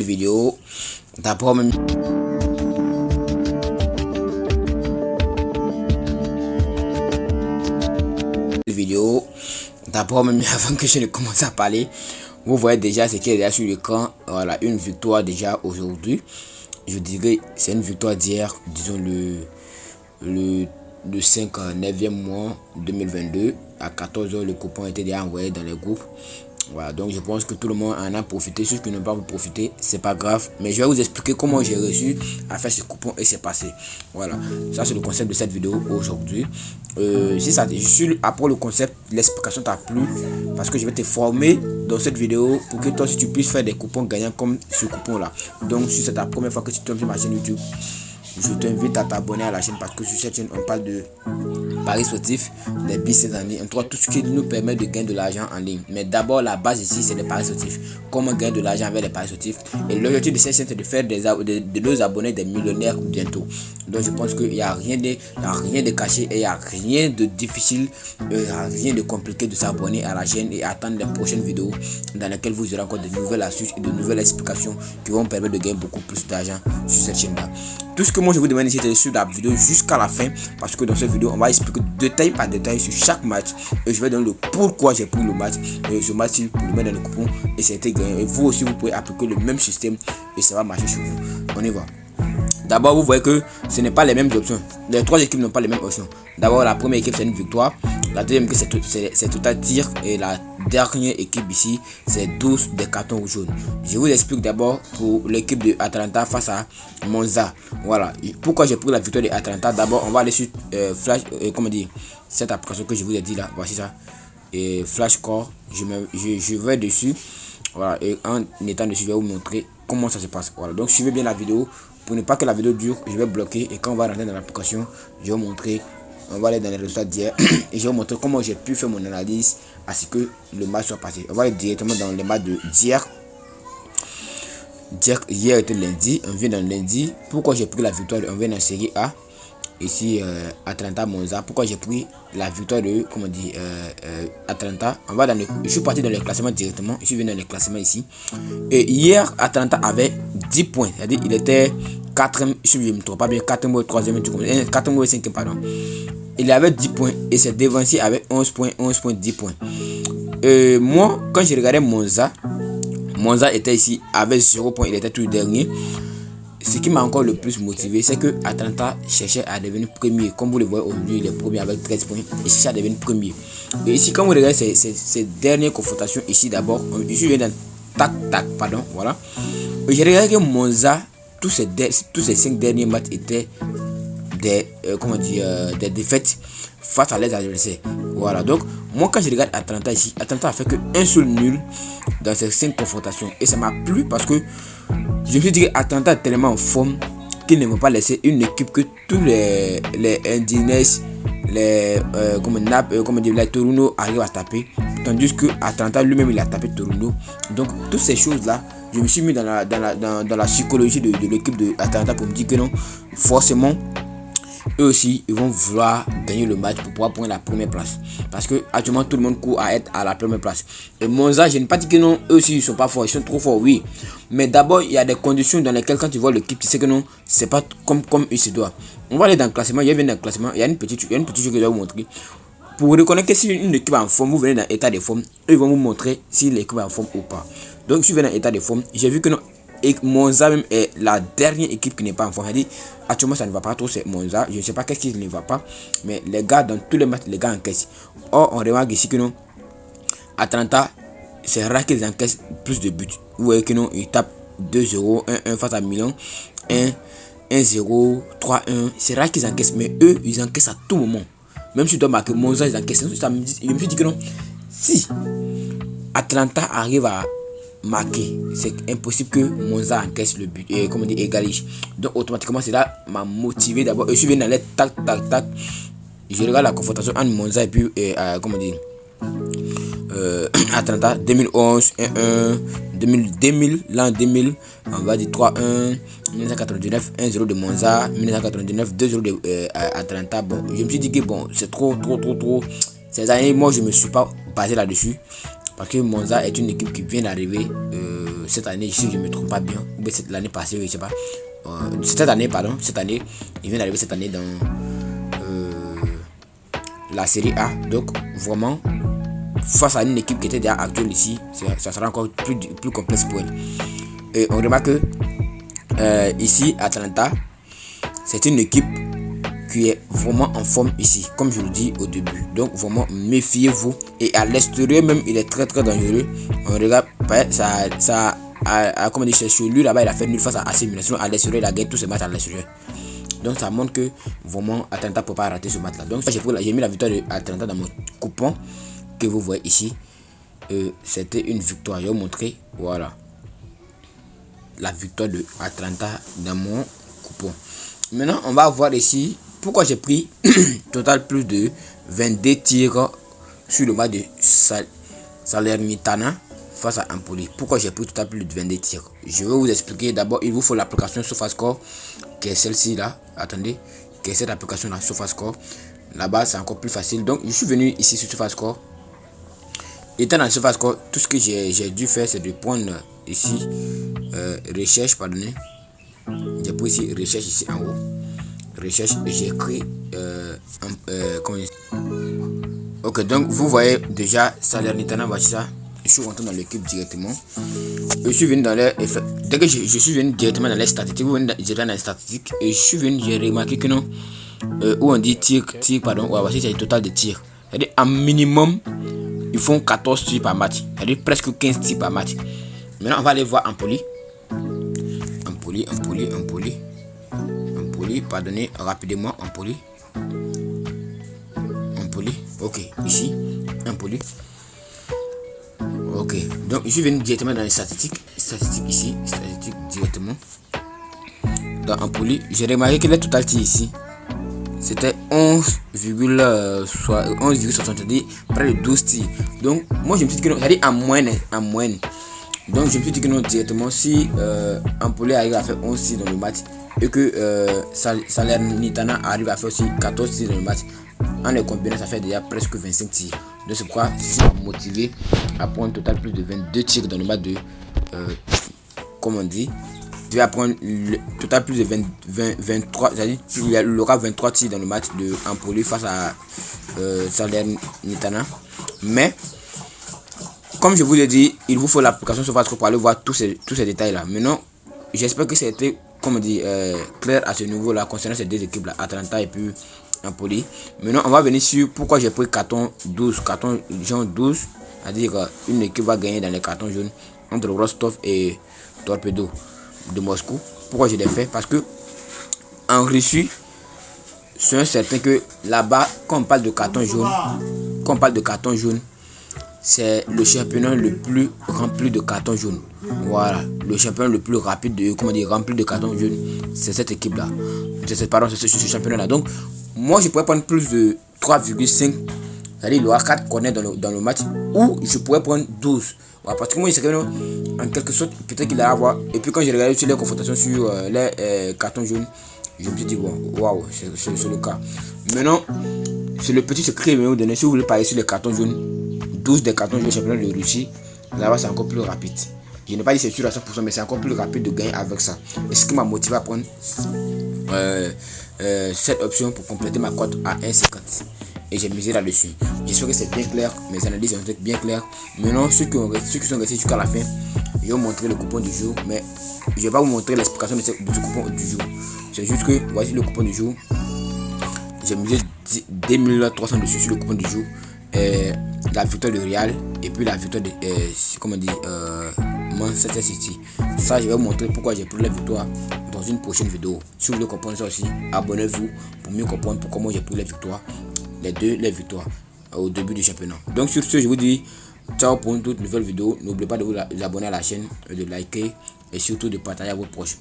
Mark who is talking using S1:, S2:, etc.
S1: vidéo. D'abord même avant que je ne commence à parler, vous voyez déjà ce qui est déjà sur l'écran. Voilà, une victoire déjà aujourd'hui. Je dirais c'est une victoire d'hier, disons le 9e mois 2022 à 14 h. Le coupon était déjà envoyé dans les groupes. Voilà, donc je pense que tout le monde en a profité. Ceux qui n'ont pas profité, c'est pas grave, mais je vais vous expliquer comment j'ai réussi à faire ce coupon et c'est passé. Voilà, ça c'est le concept de cette vidéo aujourd'hui. Si ça je suis après le concept, l'explication t'a plu, parce que je vais te former dans cette vidéo pour que toi si tu puisses faire des coupons gagnants comme ce coupon là. Donc si c'est ta première fois que tu tombes sur ma chaîne YouTube, je t'invite à t'abonner à la chaîne, parce que sur cette chaîne on parle de paris sportifs, des business en ligne, tout ce qui nous permet de gagner de l'argent en ligne. Mais d'abord la base ici c'est les paris sportifs, comment gagner de l'argent avec les paris sportifs. Et l'objectif de cette chaîne c'est de faire de nos abonnés des millionnaires bientôt. Donc je pense qu'il n'y a rien de caché et il n'y a rien de difficile, rien de compliqué de s'abonner à la chaîne et attendre les prochaines vidéos dans lesquelles vous aurez encore de nouvelles astuces et de nouvelles explications qui vont permettre de gagner beaucoup plus d'argent sur cette chaîne là. Tout ce que moi je vous demande ici c'est de suivre la vidéo jusqu'à la fin, parce que dans cette vidéo on va expliquer détail par détail sur chaque match et je vais donner le pourquoi j'ai pris le match et ce match pour le mettre dans le coupon et c'était gagné. Et vous aussi vous pouvez appliquer le même système et ça va marcher sur vous. On y va. D'abord vous voyez que ce n'est pas les mêmes options, les trois équipes n'ont pas les mêmes options. D'abord la première équipe c'est une victoire, la deuxième équipe c'est total tir et la dernière équipe ici c'est 12 des cartons jaunes. Je vous explique d'abord pour l'équipe de Atlanta face à Monza. Voilà pourquoi j'ai pris la victoire de Atlanta. D'abord on va aller sur Flash, comment dire, cette application que je vous ai dit là, voici ça, et Flash Score. Je vais dessus, voilà, et en étant dessus je vais vous montrer comment ça se passe. Voilà, donc suivez bien la vidéo pour ne pas que la vidéo dure. Je vais bloquer et quand on va rentrer dans l'application je vais vous montrer. On va aller dans les résultats d'hier et je vais vous montrer comment j'ai pu faire mon analyse à ce que le match soit passé. On va aller directement dans les matchs d'hier. Hier était lundi, on vient dans lundi. Pourquoi j'ai pris la victoire? On vient dans la série A. Ici Atlanta Monza. Pourquoi j'ai pris la victoire de Atlanta? On va dans le, je suis parti dans le classement directement. Je suis venu dans le classement ici. Et hier Atlanta avait 10 points. C'est-à-dire il était 4e, si je ne me trompe pas bien, 4e ou 3e, 4e ou 5e, pardon. Il avait 10 points et c'est devancé avec 11 points, 10 points. Moi, quand je regardais Monza était ici avec 0 points, il était tout dernier. Ce qui m'a encore le plus motivé, c'est que Atlanta cherchait à devenir premier. Comme vous le voyez aujourd'hui, il est premier avec 13 points et cherchait à devenir premier. Et ici, quand vous regardez ces dernières confrontations, ici d'abord, ici je viens dans pardon, voilà. Et j'ai regardé que Monza, tous ces 5 derniers matchs étaient des défaites face à les adversaires. Voilà, donc moi quand je regarde Atlanta ici, Atlanta a fait que un seul nul dans ces 5 confrontations et ça m'a plu parce que je me suis dit que Atlanta est tellement en forme qu'ils ne vont pas laisser une équipe que tous les Indines, les Toruno arrivent à taper, tandis que Atlanta lui-même il a tapé Toruno. Donc toutes ces choses là, je me suis mis dans la psychologie de l'équipe de Atlanta pour me dire que non, forcément eux aussi ils vont vouloir gagner le match pour pouvoir prendre la première place, parce que actuellement tout le monde court à être à la première place. Et Monza, je ne pas dit que non, eux aussi ils sont pas forts, ils sont trop forts, oui, mais d'abord il y a des conditions dans lesquelles quand tu vois l'équipe tu sais que non, c'est pas comme il se doit. On va aller dans le classement. Je viens dans le classement, il y a une petite chose que je vais vous montrer pour reconnaître que si une équipe est en forme. Vous venez dans l'état de forme, ils vont vous montrer si l'équipe est en forme ou pas. Donc si vous venez dans l'état de forme, j'ai vu que non, et Monza même est la dernière équipe qui n'est pas en forme. C'est-à-dire actuellement ça ne va pas trop, c'est Monza. Je ne sais pas qu'est-ce qui ne va pas, mais les gars dans tous les matchs les gars encaissent. Or on remarque ici que non, Atlanta c'est rare qu'ils encaissent plus de buts. Vous voyez que non, ils tapent 2-0, 1-1 face à Milan, 1-0, 3-1. C'est rare qu'ils encaissent, mais eux ils encaissent à tout moment. Même si tu dois marquer Monza ils encaissent. Je me suis dit que non, si Atlanta arrive à marqué, c'est impossible que Monza encaisse le but et comme on dit égalise. Donc automatiquement c'est là m'a motivé d'abord. Je suis venu dans les tac. Je regarde la confrontation entre Monza et puis comment dire Atlanta 2011 1-1 2000 l'an 2000 on va dire 3-1 1999 1-0 de Monza 1999 2-0 de Atlanta. Bon, je me suis dit que bon c'est trop ces années. Moi je me suis pas basé là-dessus. parce que Monza est une équipe qui vient d'arriver cette année, si je ne me trompe pas bien, ou bien l'année passée, je ne sais pas. Cette année, il vient d'arriver cette année dans la série A. Donc vraiment, face à une équipe qui était déjà actuelle ici, ça sera encore plus complexe pour elle. Et on remarque que ici, Atalanta, c'est une équipe qui est vraiment en forme ici, comme je le dis au début. Donc vraiment, méfiez-vous. Et à l'extérieur même, il est très dangereux. On regarde, ça comme dit, chez lui là-bas, il a fait nul face à AC Milan. Sinon, à l'extérieur, il a gagné tous ses matchs à l'extérieur. Donc ça montre que vraiment Atalanta ne peut pas rater ce match là. Donc j'ai mis la victoire de Atalanta dans mon coupon que vous voyez ici. C'était une victoire. Je vais vous montrer, voilà, la victoire de Atalanta dans mon coupon. Maintenant on va voir ici pourquoi j'ai pris total plus de 22 tirs sur le match de Salernitana face à Empoli. Pourquoi j'ai pris total plus de 22 tirs? Je vais vous expliquer. D'abord, il vous faut l'application SofaScore, qui est celle-ci là. Attendez, qui est cette application là, SofaScore. Là-bas, c'est encore plus facile. Donc, je suis venu ici sur SofaScore. Étant dans SofaScore, tout ce que j'ai dû faire, c'est de prendre ici recherche, pardonnez. J'ai pris ici recherche ici en haut. Recherche et j'ai écrit ok, donc vous voyez déjà Salernitana, voici ça. Je suis rentré dans l'équipe directement. Je suis venu dans les dès que je suis venu directement dans les statistiques, vous venez dans les statistiques et je suis venu, j'ai remarqué que non, où on dit tir pardon, ouais, voici c'est le total de tirs. C'est-à-dire en minimum ils font 14 tirs par match, c'est-à-dire presque 15 tirs par match. Maintenant on va aller voir Empoli, pardonnez rapidement, Empoli, ok, ici Empoli. Ok, donc je suis venu directement dans les statistiques ici, statistiques directement dans Empoli. J'ai remarqué que le total tir ici c'était 11,70, près de 12 tirs. Donc moi je me suis dit que non, c'est-à-dire en moyenne. Donc je me suis dit que non, directement si Empoli arrive à faire 11 tirs dans le match et que Salernitana arrive à faire aussi 14 tirs dans le match, en les combinant ça fait déjà presque 25 tirs. Donc c'est pourquoi ça m'a motivé à prendre un total plus de 22 tirs dans le match de comme on dit, je vais prendre le total plus de 23, c'est-à-dire il y aura 23 tirs dans le match de Empoli face à Salernitana. Mais comme je vous l'ai dit, il vous faut l'application SofaScore pour aller voir tous ces détails là. Maintenant, j'espère que c'était, comme on dit, clair à ce niveau là concernant ces deux équipes là, Atalanta et puis Empoli. Maintenant on va venir sur pourquoi j'ai pris carton jaune 12, c'est-à-dire une équipe va gagner dans les cartons jaunes entre Rostov et Torpedo de Moscou. Pourquoi je l'ai fait? Parce que en Russie, c'est certain que là-bas, quand on parle de carton jaune, c'est le championnat le plus rempli de cartons jaunes. Voilà, le championnat le plus rapide rempli de cartons jaunes, c'est cette équipe là. C'est ce championnat là. Donc moi je pourrais prendre plus de 3,5, c'est-à-dire il y aura 4 corners dans le match, ou je pourrais prendre 12. Voilà, parce que moi je sais que non, en quelque sorte peut-être qu'il va avoir. Et puis quand j'ai regardé sur les confrontations sur les cartons jaunes, je me suis dit bon, waouh, c'est le cas. Maintenant c'est le petit secret que je vais vous donner. Si vous voulez parier sur les cartons jaunes, 12 des cartons jaunes championnat de Russie, là-bas c'est encore plus rapide. Je n'ai pas dit c'est sûr à 100%, mais c'est encore plus rapide de gagner avec ça. Et ce qui m'a motivé à prendre cette option pour compléter ma cote à 1,50. Et j'ai misé là-dessus. J'espère que c'est bien clair. Mes analyses sont bien claires. Maintenant, ceux qui sont restés jusqu'à la fin, je vais vous montrer le coupon du jour. Mais je ne vais pas vous montrer l'explication de ce coupon du jour. C'est juste que voici le coupon du jour. J'ai misé 2300 dessus sur le coupon du jour. La victoire de Real et puis la victoire de Manchester City. Ça je vais vous montrer pourquoi j'ai pris la victoire dans une prochaine vidéo. Si vous voulez comprendre ça aussi, abonnez-vous pour mieux comprendre pourquoi moi j'ai pris les victoires, les victoires au début du championnat. Donc sur ce je vous dis ciao pour une toute nouvelle vidéo. N'oubliez pas de vous abonner à la chaîne, de liker et surtout de partager à vos proches.